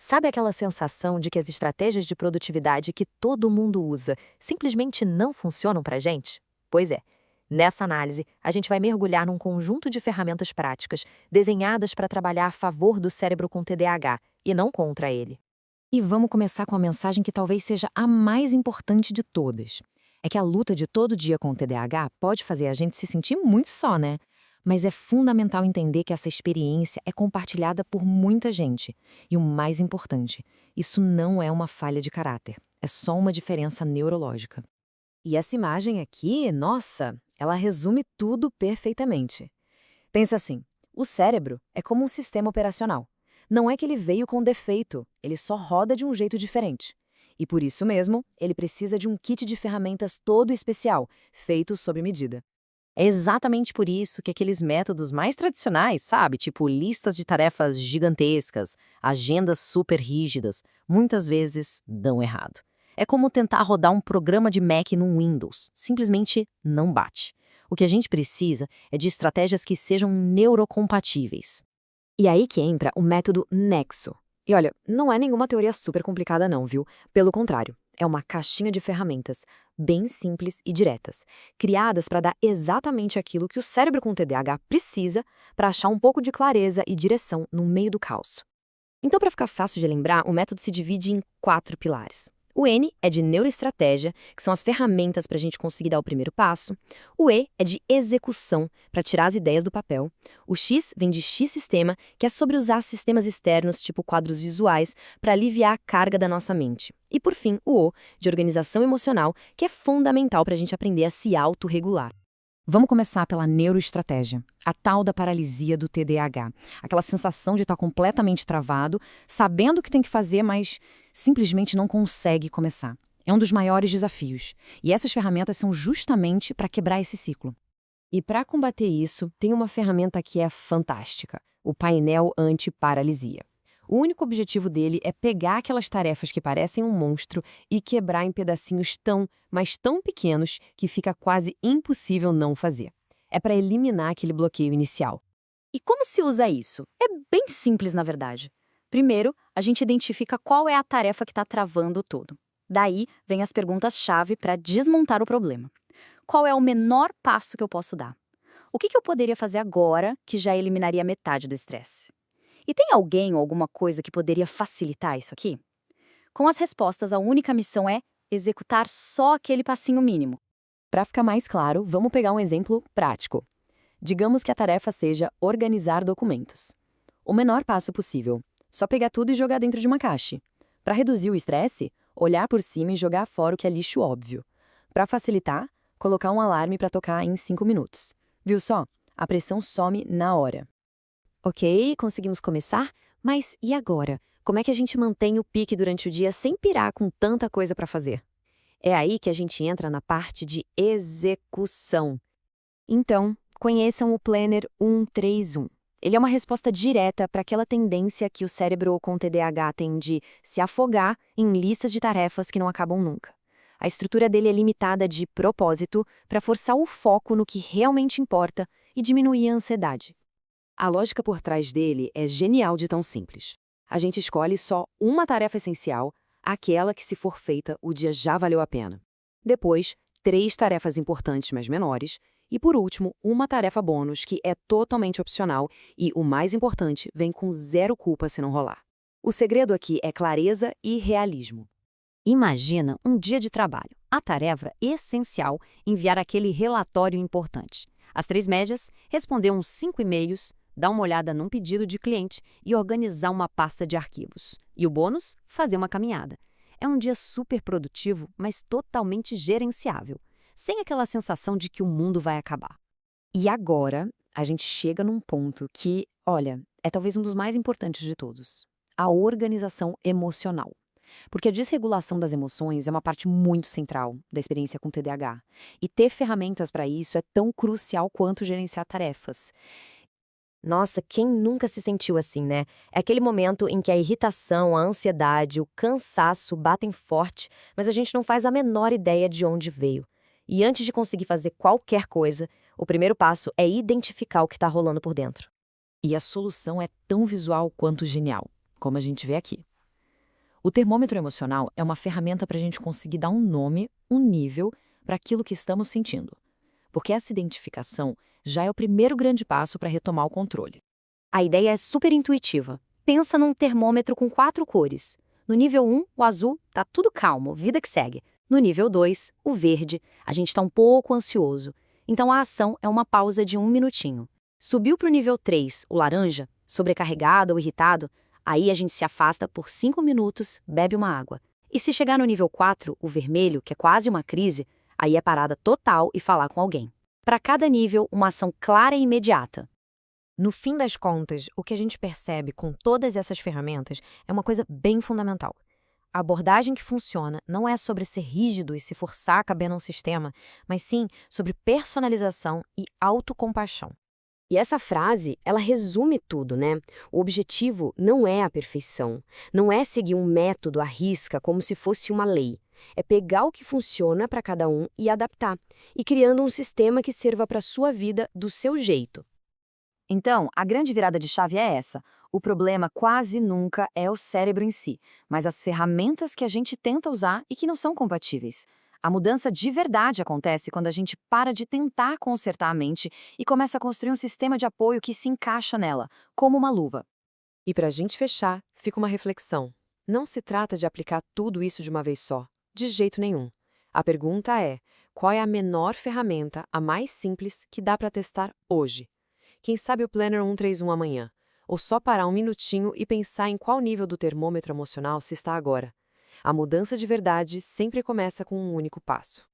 Sabe aquela sensação de que as estratégias de produtividade que todo mundo usa simplesmente não funcionam para a gente? Pois é. Nessa análise, a gente vai mergulhar num conjunto de ferramentas práticas desenhadas para trabalhar a favor do cérebro com TDAH e não contra ele. E vamos começar com a mensagem que talvez seja a mais importante de todas. É que a luta de todo dia com o TDAH pode fazer a gente se sentir muito só, né? Mas é fundamental entender que essa experiência é compartilhada por muita gente. E o mais importante, isso não é uma falha de caráter, é só uma diferença neurológica. E essa imagem aqui, nossa, ela resume tudo perfeitamente. Pensa assim, o cérebro é como um sistema operacional. Não é que ele veio com defeito, ele só roda de um jeito diferente. E por isso mesmo, ele precisa de um kit de ferramentas todo especial, feito sob medida. É exatamente por isso que aqueles métodos mais tradicionais, sabe, tipo listas de tarefas gigantescas, agendas super rígidas, muitas vezes dão errado. É como tentar rodar um programa de Mac no Windows, simplesmente não bate. O que a gente precisa é de estratégias que sejam neurocompatíveis. E aí que entra o método Nexo. E olha, não é nenhuma teoria super complicada não, viu? Pelo contrário, é uma caixinha de ferramentas bem simples e diretas, criadas para dar exatamente aquilo que o cérebro com TDAH precisa para achar um pouco de clareza e direção no meio do caos. Então, para ficar fácil de lembrar, o método se divide em 4 pilares. O N é de neuroestratégia, que são as ferramentas para a gente conseguir dar o primeiro passo. O E é de execução, para tirar as ideias do papel. O X vem de X-sistema, que é sobre usar sistemas externos, tipo quadros visuais, para aliviar a carga da nossa mente. E por fim, o O, de organização emocional, que é fundamental para a gente aprender a se autorregular. Vamos começar pela neuroestratégia, a tal da paralisia do TDAH. Aquela sensação de estar completamente travado, sabendo o que tem que fazer, mas simplesmente não consegue começar. É um dos maiores desafios. E essas ferramentas são justamente para quebrar esse ciclo. E para combater isso, tem uma ferramenta que é fantástica, o painel anti-paralisia. O único objetivo dele é pegar aquelas tarefas que parecem um monstro e quebrar em pedacinhos tão, mas tão pequenos que fica quase impossível não fazer. É para eliminar aquele bloqueio inicial. E como se usa isso? É bem simples, na verdade. Primeiro, a gente identifica qual é a tarefa que está travando todo. Daí, vem as perguntas-chave para desmontar o problema. Qual é o menor passo que eu posso dar? O que eu poderia fazer agora que já eliminaria metade do estresse? E tem alguém ou alguma coisa que poderia facilitar isso aqui? Com as respostas, a única missão é executar só aquele passinho mínimo. Para ficar mais claro, vamos pegar um exemplo prático. Digamos que a tarefa seja organizar documentos. O menor passo possível, só pegar tudo e jogar dentro de uma caixa. Para reduzir o estresse, olhar por cima e jogar fora o que é lixo óbvio. Para facilitar, colocar um alarme para tocar em 5 minutos. Viu só? A pressão some na hora. Ok, conseguimos começar, mas e agora? Como é que a gente mantém o pique durante o dia sem pirar com tanta coisa para fazer? É aí que a gente entra na parte de execução. Então, conheçam o Planner 131. Ele é uma resposta direta para aquela tendência que o cérebro com TDAH tem de se afogar em listas de tarefas que não acabam nunca. A estrutura dele é limitada de propósito para forçar o foco no que realmente importa e diminuir a ansiedade. A lógica por trás dele é genial de tão simples. A gente escolhe só uma tarefa essencial, aquela que, se for feita, o dia já valeu a pena. Depois, 3 tarefas importantes, mas menores. E, por último, uma tarefa bônus, que é totalmente opcional e, o mais importante, vem com 0 culpa se não rolar. O segredo aqui é clareza e realismo. Imagina um dia de trabalho. A tarefa essencial: enviar aquele relatório importante. As 3 médias: responder uns 5 e-mails, dar uma olhada num pedido de cliente e organizar uma pasta de arquivos. E o bônus? Fazer uma caminhada. É um dia super produtivo, mas totalmente gerenciável, sem aquela sensação de que o mundo vai acabar. E agora, a gente chega num ponto que, olha, é talvez um dos mais importantes de todos: a organização emocional. Porque a desregulação das emoções é uma parte muito central da experiência com TDAH. E ter ferramentas para isso é tão crucial quanto gerenciar tarefas. Nossa, quem nunca se sentiu assim, né? É aquele momento em que a irritação, a ansiedade, o cansaço batem forte, mas a gente não faz a menor ideia de onde veio. E antes de conseguir fazer qualquer coisa, o primeiro passo é identificar o que está rolando por dentro. E a solução é tão visual quanto genial, como a gente vê aqui. O termômetro emocional é uma ferramenta para a gente conseguir dar um nome, um nível, para aquilo que estamos sentindo. Porque essa identificação já é o primeiro grande passo para retomar o controle. A ideia é super intuitiva. Pensa num termômetro com 4 cores. No nível 1, o azul, tá tudo calmo, vida que segue. No nível 2, o verde, a gente está um pouco ansioso. Então a ação é uma pausa de 1 minutinho. Subiu para o nível 3, o laranja, sobrecarregado ou irritado, aí a gente se afasta por 5 minutos, bebe uma água. E se chegar no nível 4, o vermelho, que é quase uma crise, aí é parada total e falar com alguém. Para cada nível, uma ação clara e imediata. No fim das contas, o que a gente percebe com todas essas ferramentas é uma coisa bem fundamental. A abordagem que funciona não é sobre ser rígido e se forçar a caber num sistema, mas sim sobre personalização e autocompaixão. E essa frase, ela resume tudo, né? O objetivo não é a perfeição, não é seguir um método à risca como se fosse uma lei. É pegar o que funciona para cada um e adaptar, e criando um sistema que sirva para a sua vida do seu jeito. Então, a grande virada de chave é essa. O problema quase nunca é o cérebro em si, mas as ferramentas que a gente tenta usar e que não são compatíveis. A mudança de verdade acontece quando a gente para de tentar consertar a mente e começa a construir um sistema de apoio que se encaixa nela, como uma luva. E para a gente fechar, fica uma reflexão. Não se trata de aplicar tudo isso de uma vez só, de jeito nenhum. A pergunta é, qual é a menor ferramenta, a mais simples, que dá para testar hoje? Quem sabe o Planner 131 amanhã? Ou só parar um minutinho e pensar em qual nível do termômetro emocional se está agora? A mudança de verdade sempre começa com um único passo.